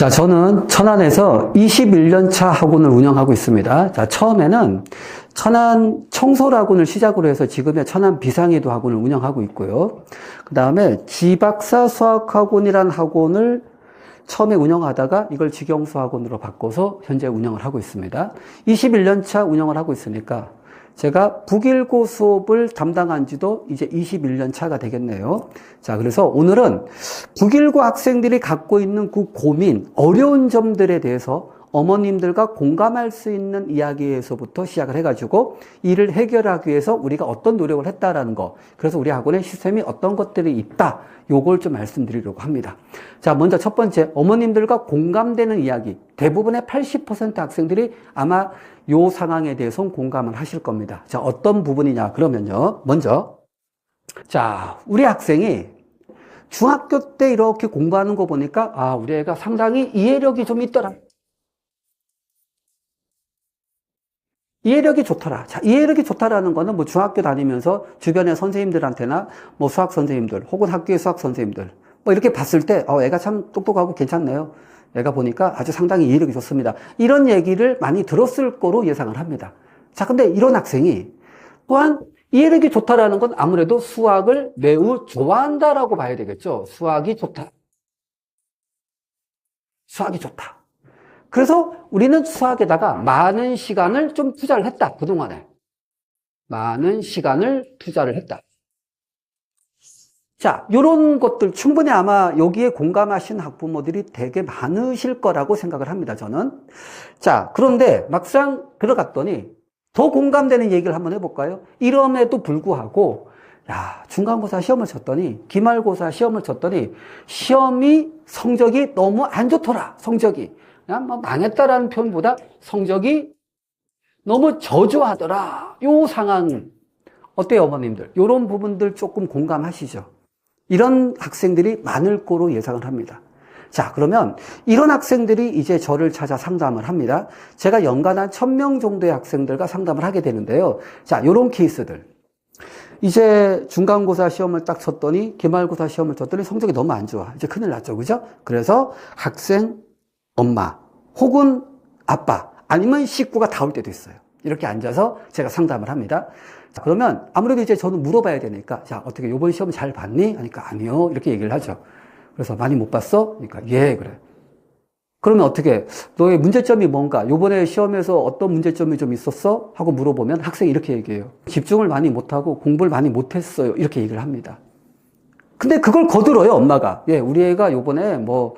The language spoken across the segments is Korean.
자, 저는 천안에서 21년 차 학원을 운영하고 있습니다. 자, 처음에는 천안 청솔학원을 시작으로 해서 지금의 천안 비상의도 학원을 운영하고 있고요. 그 다음에 지박사 수학학원이라는 학원을 처음에 운영하다가 이걸 직영수학원으로 바꿔서 현재 운영을 하고 있습니다. 21년 차 운영을 하고 있으니까 제가 북일고 수업을 담당한 지도 이제 21년 차가 되겠네요. 자, 그래서 오늘은 북일고 학생들이 갖고 있는 그 고민, 어려운 점들에 대해서 어머님들과 공감할 수 있는 이야기에서부터 시작을 해가지고 이를 해결하기 위해서 우리가 어떤 노력을 했다라는 거, 그래서 우리 학원의 시스템이 어떤 것들이 있다, 요걸 좀 말씀드리려고 합니다. 자, 먼저 첫 번째, 어머님들과 공감되는 이야기. 대부분의 80% 학생들이 아마 요 상황에 대해서는 공감을 하실 겁니다. 자, 어떤 부분이냐 그러면요, 먼저 자, 우리 학생이 중학교 때 이렇게 공부하는 거 보니까 아, 우리 애가 상당히 이해력이 좀 있더라. 이해력이 좋더라. 자, 이해력이 좋다라는 거는 뭐 중학교 다니면서 주변의 선생님들한테나 뭐 수학 선생님들 혹은 학교의 수학 선생님들 뭐 이렇게 봤을 때 애가 참 똑똑하고 괜찮네요. 애가 보니까 아주 상당히 이해력이 좋습니다. 이런 얘기를 많이 들었을 거로 예상을 합니다. 자, 근데 이런 학생이 또한 이해력이 좋다라는 건 아무래도 수학을 매우 좋아한다라고 봐야 되겠죠. 수학이 좋다. 수학이 좋다. 그래서 우리는 수학에다가 많은 시간을 좀 투자를 했다. 그동안에. 많은 시간을 투자를 했다. 자, 요런 것들 충분히 아마 여기에 공감하신 학부모들이 되게 많으실 거라고 생각을 합니다, 저는. 자, 그런데 막상 들어갔더니 더 공감되는 얘기를 한번 해볼까요? 이럼에도 불구하고, 야, 중간고사 시험을 쳤더니, 기말고사 시험을 쳤더니, 시험이 성적이 너무 안 좋더라, 성적이. 그냥 뭐 망했다라는 표현보다 성적이 너무 저조하더라. 요 상황. 어때요, 어머님들? 요런 부분들 조금 공감하시죠? 이런 학생들이 많을 거로 예상을 합니다. 자, 그러면 이런 학생들이 이제 저를 찾아 상담을 합니다. 제가 연간 한 1000명 정도의 학생들과 상담을 하게 되는데요. 자, 요런 케이스들. 이제 중간고사 시험을 딱 쳤더니, 기말고사 시험을 쳤더니 성적이 너무 안 좋아. 이제 큰일 났죠. 그죠? 그래서 학생, 엄마, 혹은 아빠, 아니면 식구가 다 올 때도 있어요. 이렇게 앉아서 제가 상담을 합니다. 자, 그러면 아무래도 이제 저는 물어봐야 되니까, 자, 어떻게 이번 시험 잘 봤니? 하니까 아니요. 이렇게 얘기를 하죠. 그래서 많이 못 봤어? 그러니까 예, 그래. 그러면 어떻게, 너의 문제점이 뭔가? 요번에 시험에서 어떤 문제점이 좀 있었어? 하고 물어보면 학생이 이렇게 얘기해요. 집중을 많이 못하고 공부를 많이 못했어요. 이렇게 얘기를 합니다. 근데 그걸 거들어요, 엄마가. 예, 우리 애가 요번에 뭐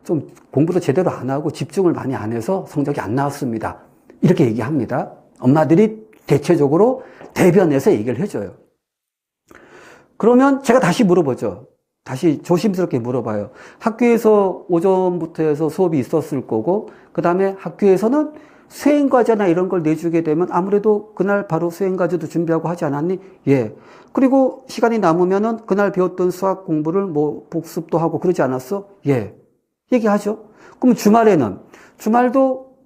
좀 공부도 제대로 안 하고 집중을 많이 안 해서 성적이 안 나왔습니다. 이렇게 얘기합니다. 엄마들이 대체적으로 대변해서 얘기를 해줘요. 그러면 제가 다시 물어보죠. 다시 조심스럽게 물어봐요. 학교에서 오전부터 해서 수업이 있었을 거고, 그 다음에 학교에서는 수행과제나 이런 걸 내주게 되면 아무래도 그날 바로 수행과제도 준비하고 하지 않았니? 예. 그리고 시간이 남으면은 그날 배웠던 수학 공부를 뭐 복습도 하고 그러지 않았어? 예. 얘기하죠. 그럼 주말에는? 주말도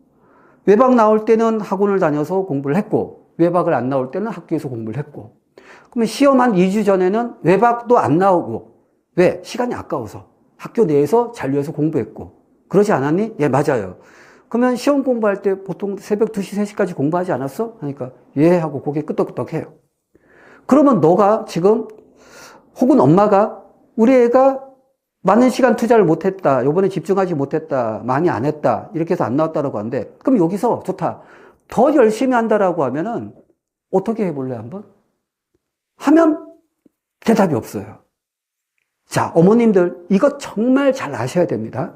외박 나올 때는 학원을 다녀서 공부를 했고, 외박을 안 나올 때는 학교에서 공부를 했고, 그러면 시험 한 2주 전에는 외박도 안 나오고, 왜? 시간이 아까워서. 학교 내에서 잔류해서 공부했고. 그러지 않았니? 예, 맞아요. 그러면 시험 공부할 때 보통 새벽 2시, 3시까지 공부하지 않았어? 하니까, 예, 하고 고개 끄덕끄덕 해요. 그러면 너가 지금, 혹은 엄마가, 우리 애가 많은 시간 투자를 못했다. 요번에 집중하지 못했다. 많이 안 했다. 이렇게 해서 안 나왔다라고 하는데, 그럼 여기서 좋다. 더 열심히 한다라고 하면은, 어떻게 해볼래, 한번? 하면 대답이 없어요. 자, 어머님들, 이거 정말 잘 아셔야 됩니다.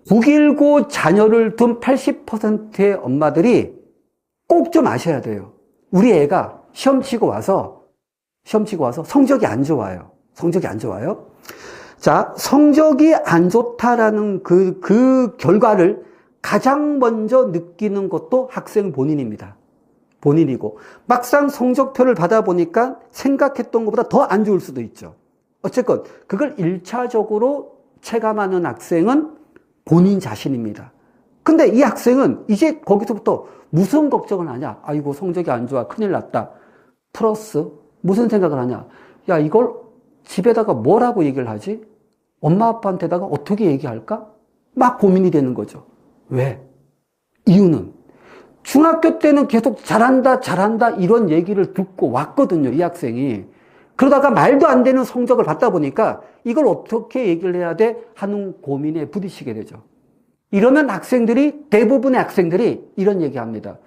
북일고 자녀를 둔 80%의 엄마들이 꼭 좀 아셔야 돼요. 우리 애가 시험 치고 와서 성적이 안 좋아요. 성적이 안 좋아요. 자, 성적이 안 좋다라는 그 결과를 가장 먼저 느끼는 것도 학생 본인입니다. 본인이고, 막상 성적표를 받아보니까 생각했던 것보다 더 안 좋을 수도 있죠. 어쨌건, 그걸 1차적으로 체감하는 학생은 본인 자신입니다. 근데 이 학생은 이제 거기서부터 무슨 걱정을 하냐? 아이고, 성적이 안 좋아. 큰일 났다. 플러스, 무슨 생각을 하냐? 야, 이걸 집에다가 뭐라고 얘기를 하지? 엄마 아빠한테다가 어떻게 얘기할까? 막 고민이 되는 거죠. 왜? 이유는 중학교 때는 계속 잘한다, 잘한다 이런 얘기를 듣고 왔거든요, 이 학생이. 그러다가 말도 안 되는 성적을 받다 보니까 이걸 어떻게 얘기를 해야 돼? 하는 고민에 부딪히게 되죠. 이러면 대부분의 학생들이 이런 얘기 합니다.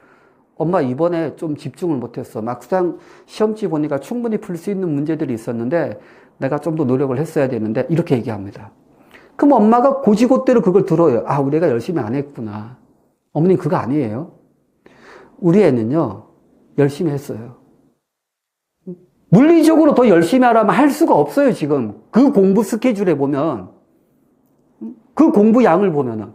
엄마, 이번에 좀 집중을 못했어. 막상 시험지 보니까 충분히 풀 수 있는 문제들이 있었는데 내가 좀 더 노력을 했어야 되는데, 이렇게 얘기합니다. 그럼 엄마가 고지고대로 그걸 들어요. 아, 우리 애가 열심히 안 했구나. 어머님, 그거 아니에요. 우리 애는요, 열심히 했어요. 물리적으로 더 열심히 하라면 할 수가 없어요, 지금. 그 공부 스케줄에 보면. 그 공부 양을 보면은.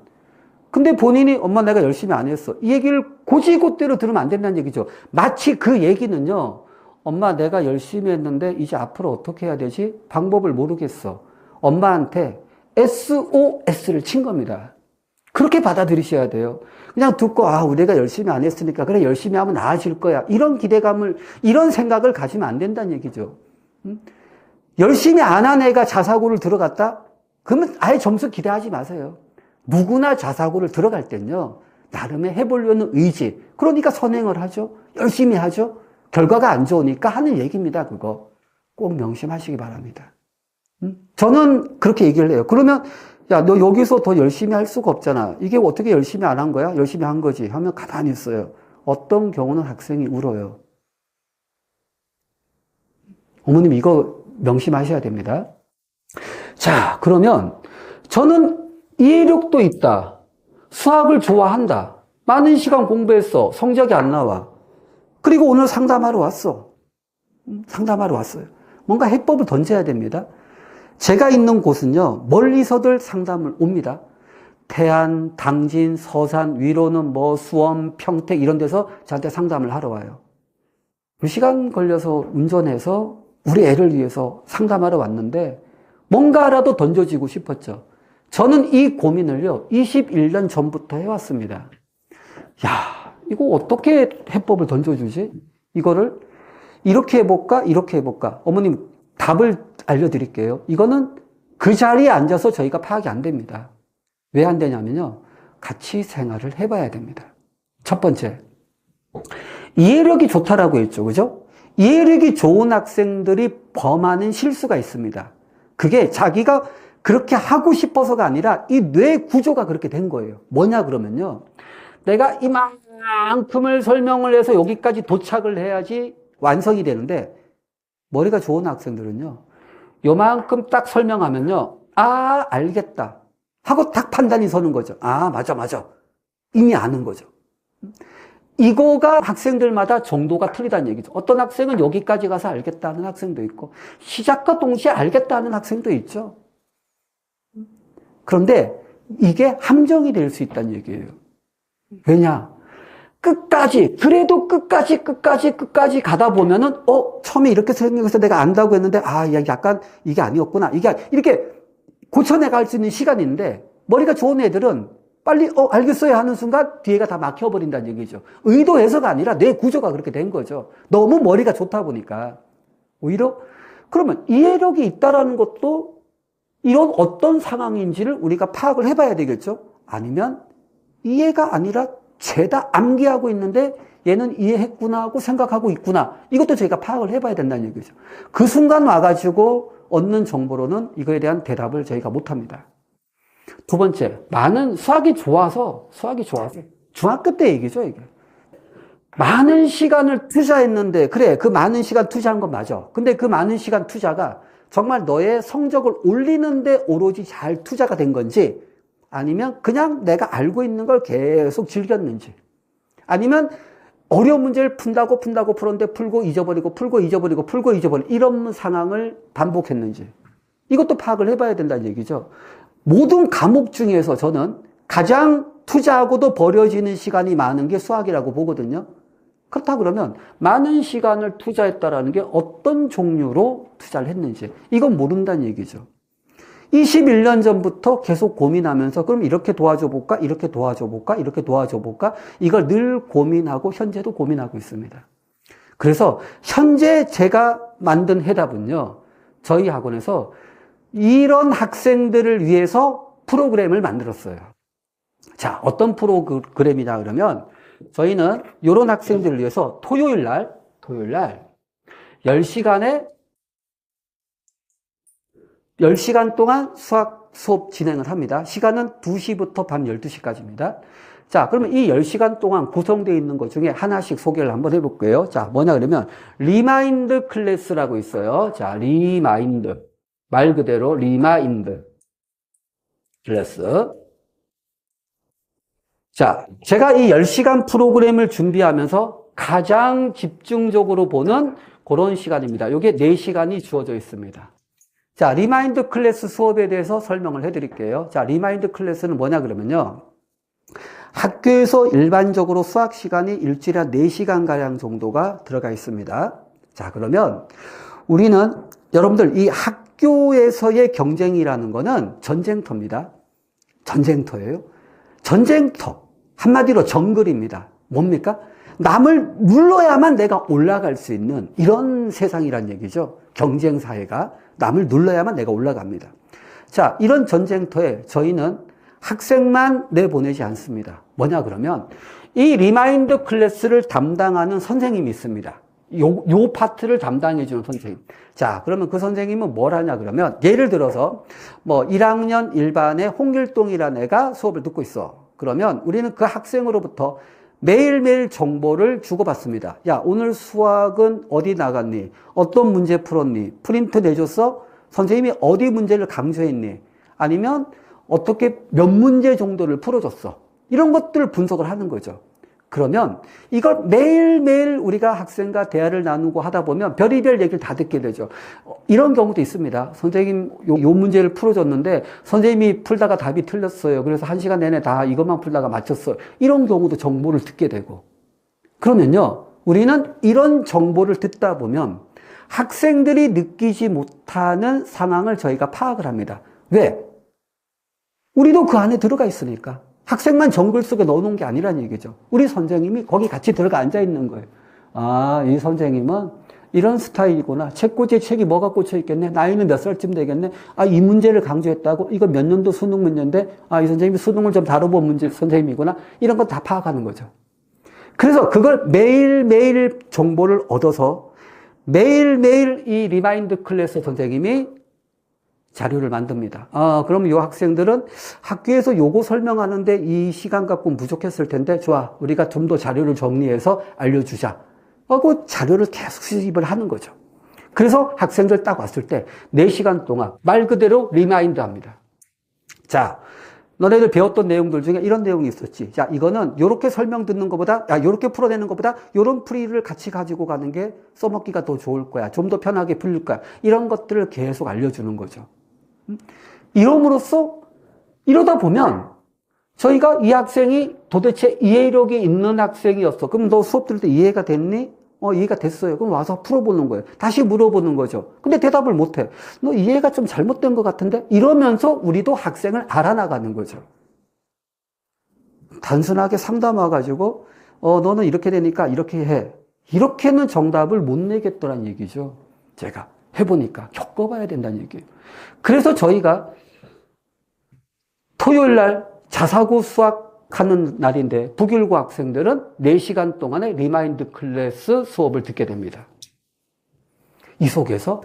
근데 본인이 엄마 내가 열심히 안 했어. 이 얘기를 고지고대로 들으면 안 된다는 얘기죠. 마치 그 얘기는요, 엄마 내가 열심히 했는데 이제 앞으로 어떻게 해야 되지? 방법을 모르겠어. 엄마한테 SOS를 친 겁니다. 그렇게 받아들이셔야 돼요. 그냥 듣고, 아, 우리 애가 열심히 안 했으니까, 그래, 열심히 하면 나아질 거야. 이런 기대감을, 이런 생각을 가지면 안 된다는 얘기죠. 열심히 안 한 애가 자사고를 들어갔다? 그러면 아예 점수 기대하지 마세요. 누구나 자사고를 들어갈 땐요, 나름의 해보려는 의지. 그러니까 선행을 하죠. 열심히 하죠. 결과가 안 좋으니까 하는 얘기입니다, 그거. 꼭 명심하시기 바랍니다. 저는 그렇게 얘기를 해요. 그러면, 야, 너 여기서 더 열심히 할 수가 없잖아. 이게 어떻게 열심히 안 한 거야? 열심히 한 거지. 하면 가만히 있어요. 어떤 경우는 학생이 울어요. 어머님, 이거 명심하셔야 됩니다. 자, 그러면 저는 이해력도 있다. 수학을 좋아한다. 많은 시간 공부했어. 성적이 안 나와. 그리고 오늘 상담하러 왔어. 상담하러 왔어요. 뭔가 해법을 던져야 됩니다. 제가 있는 곳은요, 멀리서들 상담을 옵니다. 태안, 당진, 서산, 위로는 뭐 수원, 평택 이런 데서 저한테 상담을 하러 와요. 2시간 걸려서 운전해서 우리 애를 위해서 상담하러 왔는데 뭔가라도 던져지고 싶었죠. 저는 이 고민을요, 21년 전부터 해왔습니다. 야, 이거 어떻게 해법을 던져주지? 이거를 이렇게 해볼까? 이렇게 해볼까? 어머님, 답을 알려드릴게요. 이거는 그 자리에 앉아서 저희가 파악이 안 됩니다. 왜 안 되냐면요, 같이 생활을 해봐야 됩니다. 첫 번째, 이해력이 좋다라고 했죠. 그죠? 이해력이 좋은 학생들이 범하는 실수가 있습니다. 그게 자기가 그렇게 하고 싶어서가 아니라 이 뇌 구조가 그렇게 된 거예요. 뭐냐 그러면요, 내가 이만큼을 설명을 해서 여기까지 도착을 해야지 완성이 되는데, 머리가 좋은 학생들은요, 요만큼 딱 설명하면요, 아, 알겠다 하고 딱 판단이 서는 거죠. 아, 맞아. 이미 아는 거죠. 이거가 학생들마다 정도가 틀리다는 얘기죠. 어떤 학생은 여기까지 가서 알겠다는 학생도 있고, 시작과 동시에 알겠다는 학생도 있죠. 그런데 이게 함정이 될 수 있다는 얘기예요. 왜냐? 그래도 끝까지 가다 보면은, 처음에 이렇게 생각해서 내가 안다고 했는데, 약간 이게 아니었구나. 이렇게 고쳐내갈 수 있는 시간이 있는데, 머리가 좋은 애들은 빨리, 알겠어요 하는 순간 뒤에가 다 막혀버린다는 얘기죠. 의도해서가 아니라 뇌 구조가 그렇게 된 거죠. 너무 머리가 좋다 보니까. 오히려, 그러면 이해력이 있다라는 것도 이런 어떤 상황인지를 우리가 파악을 해봐야 되겠죠? 아니면 이해가 아니라 죄다 암기하고 있는데 얘는 이해했구나 하고 생각하고 있구나. 이것도 저희가 파악을 해봐야 된다는 얘기죠. 그 순간 와가지고 얻는 정보로는 이거에 대한 대답을 저희가 못합니다. 두 번째, 수학이 좋아서 중학교 때 얘기죠, 이게. 많은 시간을 투자했는데, 그래, 그 많은 시간 투자한 건 맞아. 근데 그 많은 시간 투자가 정말 너의 성적을 올리는데 오로지 잘 투자가 된 건지, 아니면 그냥 내가 알고 있는 걸 계속 즐겼는지, 아니면 어려운 문제를 푼다고 풀었는데 풀고 잊어버리고 이런 상황을 반복했는지, 이것도 파악을 해봐야 된다는 얘기죠. 모든 과목 중에서 저는 가장 투자하고도 버려지는 시간이 많은 게 수학이라고 보거든요. 그렇다 그러면 많은 시간을 투자했다라는 게 어떤 종류로 투자를 했는지 이건 모른다는 얘기죠. 21년 전부터 계속 고민하면서 그럼 이렇게 도와줘 볼까? 이렇게 도와줘 볼까? 이걸 늘 고민하고 현재도 고민하고 있습니다. 그래서 현재 제가 만든 해답은요, 저희 학원에서 이런 학생들을 위해서 프로그램을 만들었어요. 자, 어떤 프로그램이냐 그러면 저희는 이런 학생들을 위해서 토요일 날 10시간 동안 수학 수업 진행을 합니다. 시간은 2시부터 밤 12시까지입니다. 자, 그러면 이 10시간 동안 구성되어 있는 것 중에 하나씩 소개를 한번 해볼게요. 자, 뭐냐 그러면 리마인드 클래스라고 있어요. 자, 리마인드. 말 그대로 리마인드 클래스. 자, 제가 이 10시간 프로그램을 준비하면서 가장 집중적으로 보는 그런 시간입니다. 이게 4시간이 주어져 있습니다. 자, 리마인드 클래스 수업에 대해서 설명을 해드릴게요. 자, 리마인드 클래스는 뭐냐 그러면요. 학교에서 일반적으로 수학 시간이 일주일에 한 4시간가량 정도가 들어가 있습니다. 자, 그러면 우리는 여러분들 이 학교에서의 경쟁이라는 거는 전쟁터입니다. 전쟁터예요. 전쟁터. 한마디로 정글입니다. 뭡니까? 남을 눌러야만 내가 올라갈 수 있는 이런 세상이란 얘기죠. 경쟁사회가 남을 눌러야만 내가 올라갑니다. 자, 이런 전쟁터에 저희는 학생만 내보내지 않습니다. 뭐냐 그러면 이 리마인드 클래스를 담당하는 선생님이 있습니다. 요 파트를 담당해주는 선생님. 자, 그러면 그 선생님은 뭘 하냐 그러면 예를 들어서 뭐 1학년 1반의 홍길동이라는 애가 수업을 듣고 있어. 그러면 우리는 그 학생으로부터 매일매일 정보를 주고받습니다. 야, 오늘 수학은 어디 나갔니? 어떤 문제 풀었니? 프린트 내줬어? 선생님이 어디 문제를 강조했니? 아니면 어떻게 몇 문제 정도를 풀어줬어? 이런 것들을 분석을 하는 거죠. 그러면 이걸 매일매일 우리가 학생과 대화를 나누고 하다 보면 별의별 얘기를 다 듣게 되죠. 이런 경우도 있습니다. 선생님 요 문제를 풀어줬는데 선생님이 풀다가 답이 틀렸어요. 그래서 1시간 내내 다 이것만 풀다가 맞췄어요. 이런 경우도 정보를 듣게 되고. 그러면요, 우리는 이런 정보를 듣다 보면 학생들이 느끼지 못하는 상황을 저희가 파악을 합니다. 왜? 우리도 그 안에 들어가 있으니까. 학생만 정글 속에 넣어놓은 게 아니란 얘기죠. 우리 선생님이 거기 같이 들어가 앉아 있는 거예요. 아, 이 선생님은 이런 스타일이구나. 책꽂이에 책이 뭐가 꽂혀 있겠네. 나이는 몇 살쯤 되겠네. 아, 이 문제를 강조했다고? 이거 몇 년도 수능 문제인데, 아, 이 선생님이 수능을 좀 다뤄본 문제 선생님이구나. 이런 건 다 파악하는 거죠. 그래서 그걸 매일매일 정보를 얻어서 매일매일 이 리마인드 클래스 선생님이 자료를 만듭니다. 그럼 이 학생들은 학교에서 요거 설명하는데 이 시간 갖고 부족했을 텐데, 좋아, 우리가 좀 더 자료를 정리해서 알려주자 하고 자료를 계속 수집을 하는 거죠. 그래서 학생들 딱 왔을 때 4시간 동안 말 그대로 리마인드 합니다. 자, 너네들 배웠던 내용들 중에 이런 내용이 있었지. 자, 이거는 요렇게 설명 듣는 것보다, 요렇게 풀어내는 것보다 요런 풀이를 같이 가지고 가는 게 써먹기가 더 좋을 거야. 좀 더 편하게 풀릴 거야. 이런 것들을 계속 알려주는 거죠. 이럼으로써 이러다 보면 저희가 이 학생이 도대체 이해력이 있는 학생이었어. 그럼 너 수업 들을 때 이해가 됐니? 이해가 됐어요. 그럼 와서 풀어보는 거예요. 다시 물어보는 거죠. 근데 대답을 못해. 너 이해가 좀 잘못된 것 같은데? 이러면서 우리도 학생을 알아나가는 거죠. 단순하게 상담 와가지고 너는 이렇게 되니까 이렇게 해. 이렇게는 정답을 못 내겠더란 얘기죠. 제가 해보니까 겪어봐야 된다는 얘기예요. 그래서 저희가 토요일 날 자사고 수학하는 날인데 북일고 학생들은 4시간 동안의 리마인드 클래스 수업을 듣게 됩니다. 이 속에서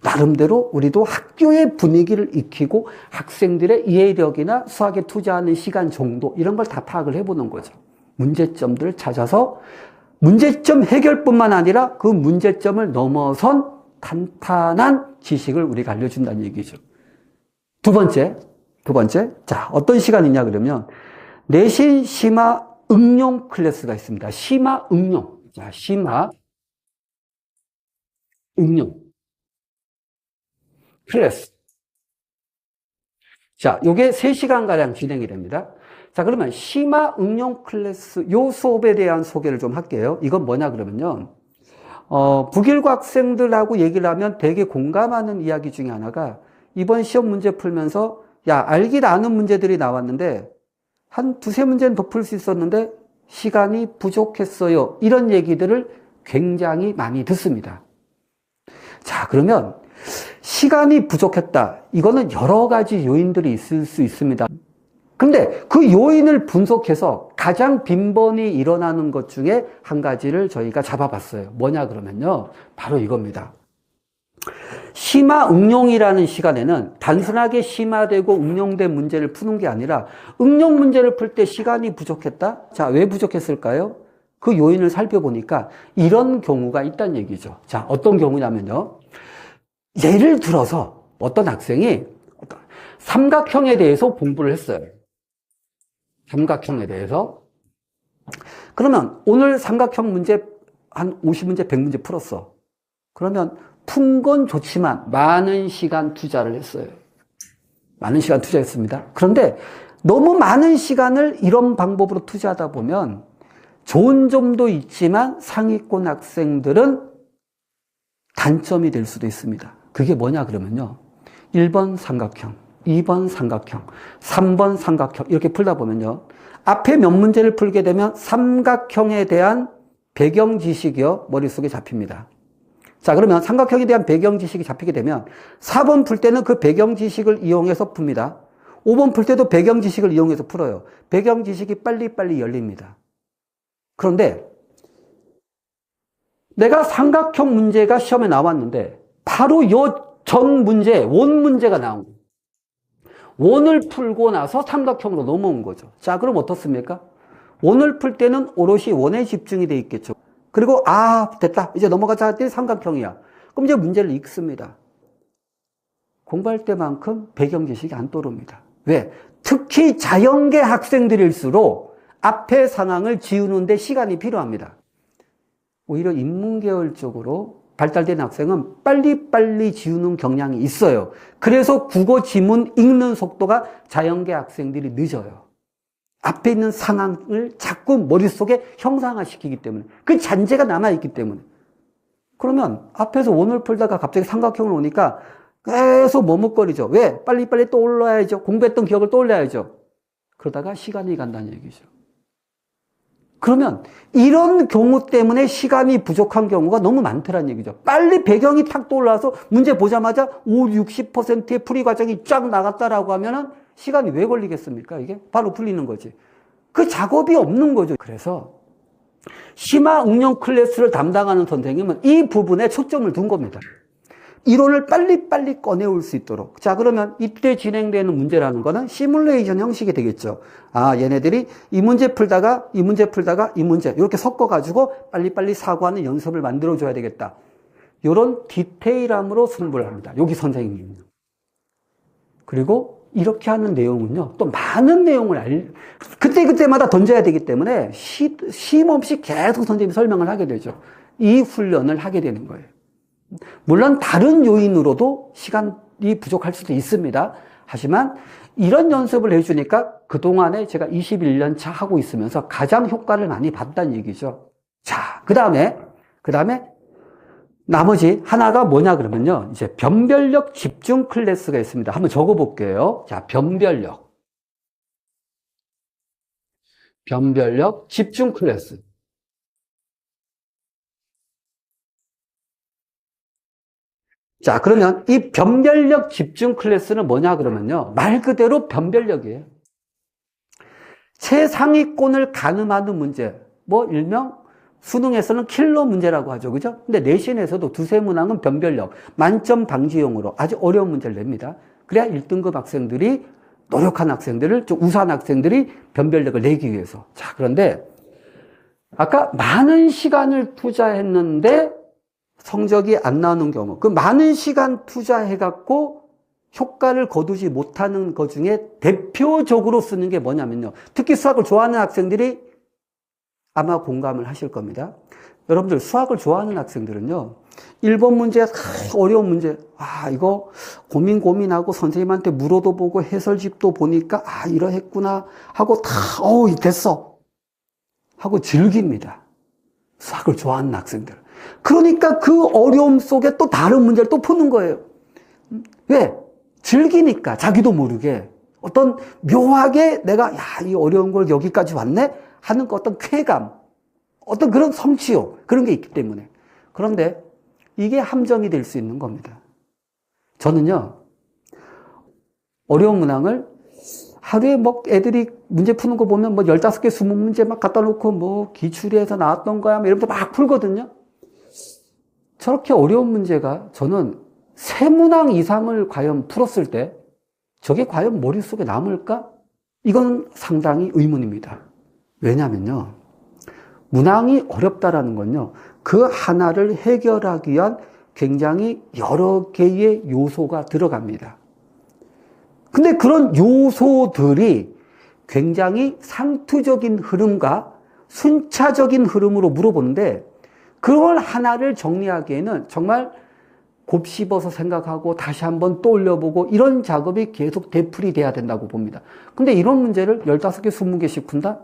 나름대로 우리도 학교의 분위기를 익히고 학생들의 이해력이나 수학에 투자하는 시간 정도 이런 걸 다 파악을 해보는 거죠. 문제점들을 찾아서 문제점 해결뿐만 아니라 그 문제점을 넘어선 탄탄한 지식을 우리가 알려준다는 얘기죠. 두 번째. 자, 어떤 시간이냐 그러면 내신 심화 응용 클래스가 있습니다. 심화 응용. 자, 심화 응용 클래스. 자, 요게 3시간가량 진행이 됩니다. 자, 그러면 심화 응용 클래스 요 수업에 대한 소개를 좀 할게요. 이건 뭐냐 그러면요. 북일고 학생들하고 얘기를 하면 되게 공감하는 이야기 중에 하나가 이번 시험 문제 풀면서 야, 알기도 아는 문제들이 나왔는데 한 2-3문제는 더 풀 수 있었는데 시간이 부족했어요. 이런 얘기들을 굉장히 많이 듣습니다. 자, 그러면 시간이 부족했다. 이거는 여러 가지 요인들이 있을 수 있습니다. 근데 그 요인을 분석해서 가장 빈번히 일어나는 것 중에 한 가지를 저희가 잡아봤어요. 뭐냐 그러면요. 바로 이겁니다. 심화 응용이라는 시간에는 단순하게 심화되고 응용된 문제를 푸는 게 아니라 응용 문제를 풀 때 시간이 부족했다? 자, 왜 부족했을까요? 그 요인을 살펴보니까 이런 경우가 있다는 얘기죠. 자, 어떤 경우냐면요. 예를 들어서 어떤 학생이 삼각형에 대해서 공부를 했어요. 삼각형에 대해서. 그러면 오늘 삼각형 문제 한 50문제, 100문제 풀었어. 그러면 푼 건 좋지만 많은 시간 투자를 했어요. 많은 시간 투자했습니다. 그런데 너무 많은 시간을 이런 방법으로 투자하다 보면 좋은 점도 있지만 상위권 학생들은 단점이 될 수도 있습니다. 그게 뭐냐 그러면요. 1번 삼각형, 2번 삼각형, 3번 삼각형 이렇게 풀다 보면요. 앞에 몇 문제를 풀게 되면 삼각형에 대한 배경 지식이요. 머릿속에 잡힙니다. 자, 그러면 삼각형에 대한 배경 지식이 잡히게 되면 4번 풀 때는 그 배경 지식을 이용해서 풉니다. 5번 풀 때도 배경 지식을 이용해서 풀어요. 배경 지식이 빨리빨리 열립니다. 그런데 내가 삼각형 문제가 시험에 나왔는데 바로 요 전 문제, 원 문제가 나온 거예요. 원을 풀고 나서 삼각형으로 넘어온 거죠. 자, 그럼 어떻습니까? 원을 풀 때는 오롯이 원에 집중이 돼 있겠죠. 그리고 됐다. 이제 넘어가자 할 때 삼각형이야. 그럼 이제 문제를 읽습니다. 공부할 때만큼 배경 지식이 안 떠오릅니다. 왜? 특히 자연계 학생들일수록 앞의 상황을 지우는 데 시간이 필요합니다. 오히려 인문계열 쪽으로 발달된 학생은 빨리빨리 지우는 경향이 있어요. 그래서 국어 지문 읽는 속도가 자연계 학생들이 늦어요. 앞에 있는 상황을 자꾸 머릿속에 형상화시키기 때문에 그 잔재가 남아있기 때문에. 그러면 앞에서 원을 풀다가 갑자기 삼각형을 오니까 계속 머뭇거리죠. 왜? 빨리빨리 떠올라야죠. 공부했던 기억을 떠올려야죠. 그러다가 시간이 간다는 얘기죠. 그러면 이런 경우 때문에 시간이 부족한 경우가 너무 많더란 얘기죠. 빨리 배경이 탁 떠올라서 문제 보자마자 50~60%의 풀이 과정이 쫙 나갔다라고 하면은 시간이 왜 걸리겠습니까? 이게 바로 풀리는 거지. 그 작업이 없는 거죠. 그래서 심화 응용 클래스를 담당하는 선생님은 이 부분에 초점을 둔 겁니다. 이론을 빨리빨리 꺼내올 수 있도록. 자, 그러면 이때 진행되는 문제라는 거는 시뮬레이션 형식이 되겠죠. 얘네들이 이 문제 풀다가 이 문제 이렇게 섞어가지고 빨리빨리 사고하는 연습을 만들어줘야 되겠다. 이런 디테일함으로 승부를 합니다. 여기 선생님은요. 그리고 이렇게 하는 내용은요, 또 많은 내용을 그때마다 던져야 되기 때문에 쉼 없이 계속 선생님이 설명을 하게 되죠. 이 훈련을 하게 되는 거예요. 물론 다른 요인으로도 시간이 부족할 수도 있습니다. 하지만 이런 연습을 해주니까 그동안에 제가 21년 차 하고 있으면서 가장 효과를 많이 봤다는 얘기죠. 자, 그 다음에 나머지 하나가 뭐냐 그러면요. 이제 변별력 집중 클래스가 있습니다. 한번 적어볼게요. 자, 변별력 집중 클래스. 자, 그러면 이 변별력 집중 클래스는 뭐냐 그러면요. 말 그대로 변별력이에요. 최상위권을 가늠하는 문제. 일명 수능에서는 킬러 문제라고 하죠. 그죠? 근데 내신에서도 두세 문항은 변별력, 만점 방지용으로 아주 어려운 문제를 냅니다. 그래야 1등급 학생들이, 노력한 학생들을, 좀 우수한 학생들이 변별력을 내기 위해서. 자, 그런데 아까 많은 시간을 투자했는데 성적이 안 나오는 경우, 그 많은 시간 투자해갖고 효과를 거두지 못하는 것 중에 대표적으로 쓰는 게 뭐냐면요. 특히 수학을 좋아하는 학생들이 아마 공감을 하실 겁니다. 여러분들 수학을 좋아하는 학생들은요. 1번 문제, 어려운 문제. 이거 고민하고 선생님한테 물어도 보고 해설집도 보니까 이러했구나 하고 됐어. 하고 즐깁니다. 수학을 좋아하는 학생들. 그러니까 그 어려움 속에 또 다른 문제를 또 푸는 거예요. 왜? 즐기니까 자기도 모르게 어떤 묘하게 내가 이 어려운 걸 여기까지 왔네 하는 어떤 쾌감, 어떤 그런 성취욕 그런 게 있기 때문에. 그런데 이게 함정이 될 수 있는 겁니다. 저는요, 어려운 문항을 하루에 뭐 애들이 문제 푸는 거 보면 뭐 15개, 20문제 막 갖다 놓고 뭐 기출에서 나왔던 거야 이러면서 막 풀거든요. 저렇게 어려운 문제가 저는 3문항 이상을 과연 풀었을 때 저게 과연 머릿속에 남을까? 이건 상당히 의문입니다. 왜냐면요, 문항이 어렵다라는 건요, 그 하나를 해결하기 위한 굉장히 여러 개의 요소가 들어갑니다. 근데 그런 요소들이 굉장히 상투적인 흐름과 순차적인 흐름으로 물어보는데 그걸 하나를 정리하기에는 정말 곱씹어서 생각하고 다시 한번 떠올려보고 이런 작업이 계속 되풀이 돼야 된다고 봅니다. 근데 이런 문제를 15개, 20개씩 푼다?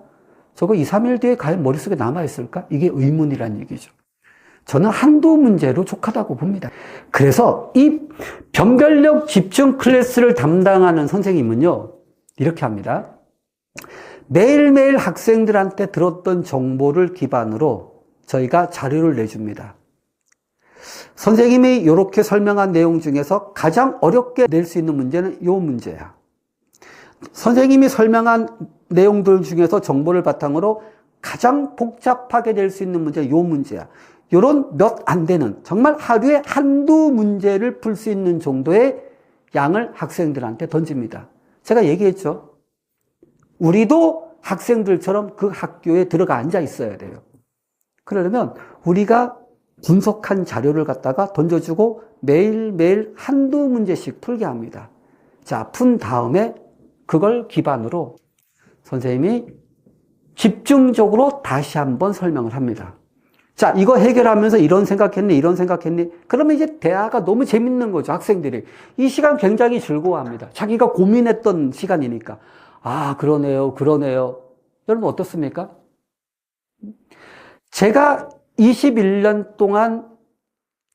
저거 2, 3일 뒤에 과연 머릿속에 남아있을까? 이게 의문이란 얘기죠. 저는 한두 문제로 족하다고 봅니다. 그래서 이 변별력 집중 클래스를 담당하는 선생님은요, 이렇게 합니다. 매일매일 학생들한테 들었던 정보를 기반으로 저희가 자료를 내줍니다. 선생님이 이렇게 설명한 내용 중에서 가장 어렵게 낼 수 있는 문제는 이 문제야. 선생님이 설명한 내용들 중에서 정보를 바탕으로 가장 복잡하게 낼 수 있는 문제는 이 문제야. 이런 몇 안 되는, 정말 하루에 한두 문제를 풀 수 있는 정도의 양을 학생들한테 던집니다. 제가 얘기했죠. 우리도 학생들처럼 그 학교에 들어가 앉아 있어야 돼요. 그러려면 우리가 분석한 자료를 갖다가 던져주고 매일매일 한두 문제씩 풀게 합니다. 자, 푼 다음에 그걸 기반으로 선생님이 집중적으로 다시 한번 설명을 합니다. 자, 이거 해결하면서 이런 생각했니, 이런 생각했니? 그러면 이제 대화가 너무 재밌는 거죠, 학생들이. 이 시간 굉장히 즐거워합니다. 자기가 고민했던 시간이니까. 아, 그러네요, 그러네요. 여러분 어떻습니까? 제가 21년 동안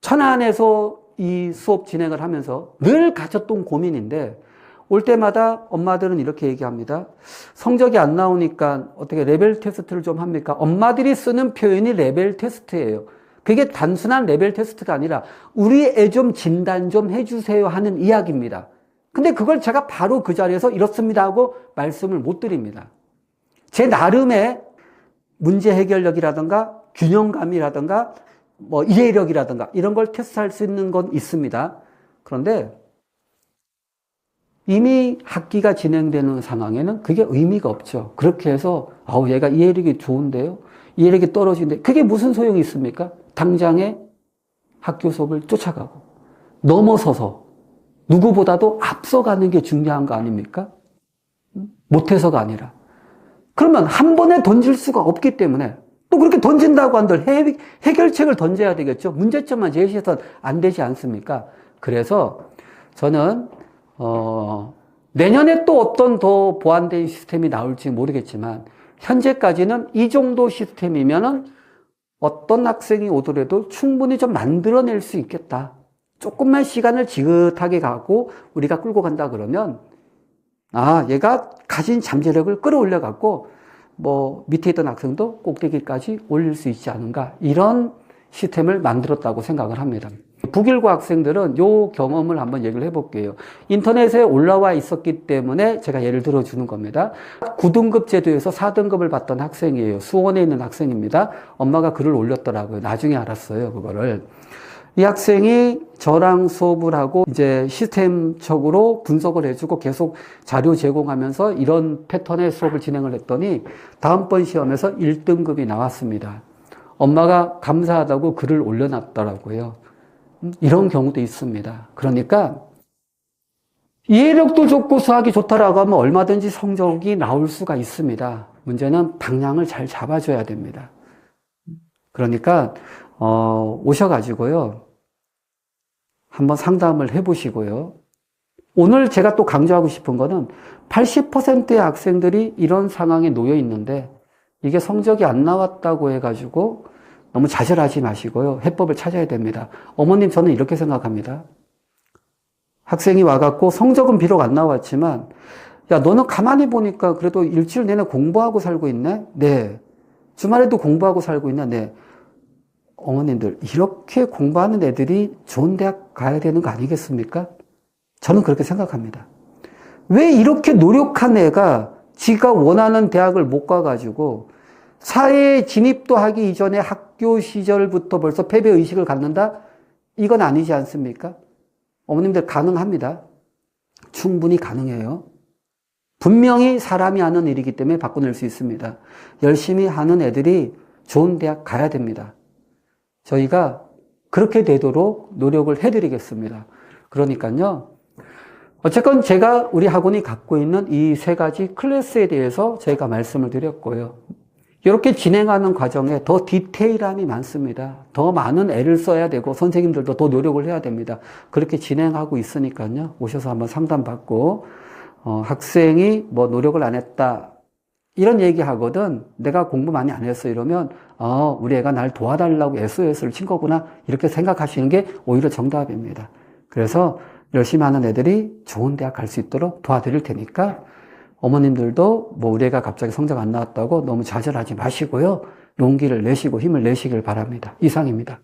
천안에서 이 수업 진행을 하면서 늘 가졌던 고민인데, 올 때마다 엄마들은 이렇게 얘기합니다. 성적이 안 나오니까 어떻게 레벨 테스트를 좀 합니까? 엄마들이 쓰는 표현이 레벨 테스트예요. 그게 단순한 레벨 테스트가 아니라 우리 애 좀 진단 좀 해주세요 하는 이야기입니다. 근데 그걸 제가 바로 그 자리에서 이렇습니다 하고 말씀을 못 드립니다. 제 나름의 문제 해결력이라든가 균형감이라든가 뭐 이해력이라든가 이런 걸 테스트할 수 있는 건 있습니다. 그런데 이미 학기가 진행되는 상황에는 그게 의미가 없죠. 그렇게 해서 아우 얘가 이해력이 좋은데요, 이해력이 떨어지는데 그게 무슨 소용이 있습니까? 당장에 학교 수업을 쫓아가고 넘어서서 누구보다도 앞서가는 게 중요한 거 아닙니까? 못해서가 아니라. 그러면 한 번에 던질 수가 없기 때문에 또 그렇게 던진다고 한들 해결책을 던져야 되겠죠. 문제점만 제시해서는 안 되지 않습니까? 그래서 저는 내년에 또 어떤 더 보완된 시스템이 나올지 모르겠지만 현재까지는 이 정도 시스템이면은 어떤 학생이 오더라도 충분히 좀 만들어낼 수 있겠다. 조금만 시간을 지긋하게 가고 우리가 끌고 간다 그러면 아, 얘가 가진 잠재력을 끌어올려 갖고 뭐 밑에 있던 학생도 꼭대기까지 올릴 수 있지 않은가, 이런 시스템을 만들었다고 생각을 합니다. 북일고 학생들은 요 경험을 한번 얘기를 해볼게요. 인터넷에 올라와 있었기 때문에 제가 예를 들어주는 겁니다. 9등급 제도에서 4등급을 받던 학생이에요. 수원에 있는 학생입니다. 엄마가 글을 올렸더라고요. 나중에 알았어요, 그거를. 이 학생이 저랑 수업을 하고 이제 시스템적으로 분석을 해주고 계속 자료 제공하면서 이런 패턴의 수업을 진행을 했더니 다음번 시험에서 1등급이 나왔습니다. 엄마가 감사하다고 글을 올려놨더라고요. 이런 경우도 있습니다. 그러니까 이해력도 좋고 수학이 좋다라고 하면 얼마든지 성적이 나올 수가 있습니다. 문제는 방향을 잘 잡아줘야 됩니다. 그러니까 오셔가지고요, 한번 상담을 해보시고요. 오늘 제가 또 강조하고 싶은 거는 80%의 학생들이 이런 상황에 놓여 있는데 이게 성적이 안 나왔다고 해가지고 너무 좌절하지 마시고요. 해법을 찾아야 됩니다. 어머님, 저는 이렇게 생각합니다. 학생이 와갖고 성적은 비록 안 나왔지만 야, 너는 가만히 보니까 그래도 일주일 내내 공부하고 살고 있네? 네. 주말에도 공부하고 살고 있네? 네. 어머님들, 이렇게 공부하는 애들이 좋은 대학 가야 되는 거 아니겠습니까? 저는 그렇게 생각합니다. 왜 이렇게 노력한 애가 지가 원하는 대학을 못 가가지고 사회에 진입도 하기 이전에 학교 시절부터 벌써 패배의식을 갖는다? 이건 아니지 않습니까? 어머님들 가능합니다. 충분히 가능해요. 분명히 사람이 하는 일이기 때문에 바꿔낼 수 있습니다. 열심히 하는 애들이 좋은 대학 가야 됩니다. 저희가 그렇게 되도록 노력을 해드리겠습니다. 그러니까요. 어쨌건 제가 우리 학원이 갖고 있는 이 세 가지 클래스에 대해서 제가 말씀을 드렸고요. 이렇게 진행하는 과정에 더 디테일함이 많습니다. 더 많은 애를 써야 되고 선생님들도 더 노력을 해야 됩니다. 그렇게 진행하고 있으니까요. 오셔서 한번 상담받고 학생이 뭐 노력을 안 했다 이런 얘기 하거든. 내가 공부 많이 안 했어 이러면 우리 애가 날 도와달라고 SOS를 친 거구나 이렇게 생각하시는 게 오히려 정답입니다. 그래서 열심히 하는 애들이 좋은 대학 갈 수 있도록 도와드릴 테니까 어머님들도 뭐 우리 애가 갑자기 성적 안 나왔다고 너무 좌절하지 마시고요. 용기를 내시고 힘을 내시길 바랍니다. 이상입니다.